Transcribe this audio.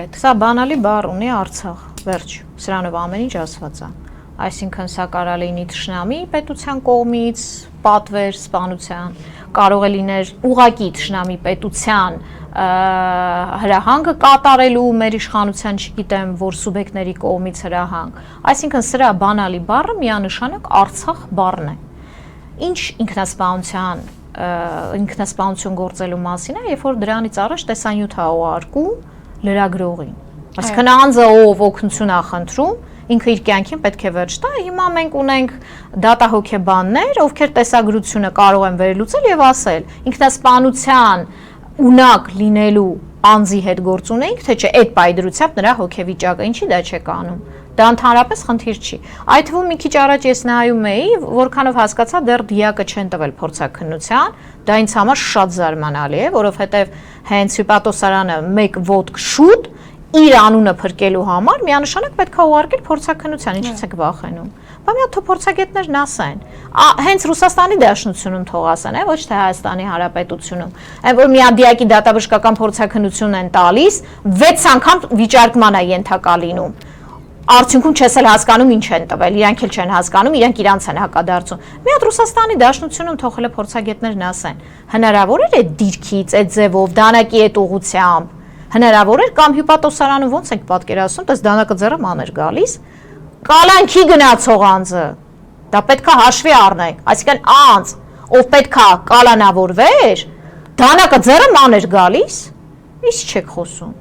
Սա բանալի բառ ունի Արցախ, վերջ, սրանով ամեն ինչ ասված է։ Այսինքն սա կարող է լինի թշնամի պետության կողմից, պատվեր, սպանության, կարող է լիներ ուղղակի թշնամի պետության հրահանգը կատարելու մեր իշխանության, չգիտեմ, որ սուբյեկտների կողմից հրահանգ։ Այսինքն սրա բանալի բառը միանշանակ Արցախ բառն է։ Ինչ ինքնասպանություն գործելու մասին է, երբ որ դրանից առաջ տեսանյութ է ուղարկում լրագրողին։ Այսինքն անձը ով օգնություն է խնդրում, ինքը իր կյանքին պետք է վերջ տա։ Հիմա մենք ունենք դատահոգեբաններ, ովքեր տեսագրությունը կարող են վերլուծել եւ ասել, ինքնասպանության ունակ լինելու անձի հետ գործ ունենք, թե չէ, այդ պայդրությամբ նրա հոգեվիճակը, ինչի դա չեք անում։ Դա ընդհանրապես խնդիր չի։ Այդ թվում մի քիչ առաջ ես նայում էի, որքանով հասկացա, դեռ դիակը չեն տվել փորձաքննության, դա ինձ համար շատ զարմանալի է, որովհետև հենց հյուպատոսարանը մեկ ոտք շուտ իր անունը փրկելու համար միանշանակ պետք է ուղարկել փորձաքննության, ինչից եք վախենում։ Բա մի հատ թող փորձագետներն ասեն։ Հենց Ռուսաստանի Դաշնությունում թող ասեն, ոչ թե Հայաստանի Հանրապետությունում։ Այն որ մի հատ դիակի դատաբժշկական փորձաքննություն են տալիս, 6 անգամ վիճարկման է ենթակա լինում։ Արդյունքում չես էլ հասկանում ինչ են տվել, իրանք էլ չեն հասկանում, իրանք իրանց են հակադարձում։ Մի հատ Ռուսաստանի Դաշնությունում թողել է փորձագետներն ասեն, հնարավոր է այդ դիրքից, այդ ձևով, դանակի այդ ուղղությամբ, հնարավոր է կամ հյուպատոսարանում ոնց եք պատկերացնում, տես դանակը ձեռը ման էր գալիս, կալանքի գնացող անձը, դա պետք է հաշվի առնենք, այսինքն անձ, ով պետք է կալանավորվեր, դանակը ձեռը ման էր գալիս, իսկ չեք խոսում։